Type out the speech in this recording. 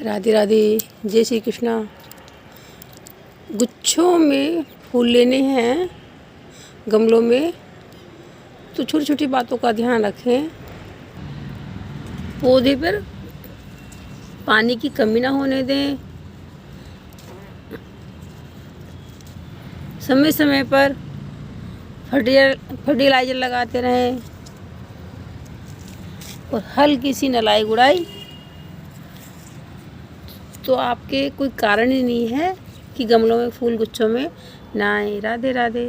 राधे राधे, जय श्री कृष्णा। गुच्छों में फूल लेने हैं गमलों में, तो छोटी छोटी बातों का ध्यान रखें। पौधे पर पानी की कमी ना होने दें। समय समय पर फर्टिलाइजर लगाते रहें और हल्की सी नलाई गुड़ाई, तो आपके कोई कारण ही नहीं है कि गमलों में फूल गुच्छों में ना आए। राधे राधे।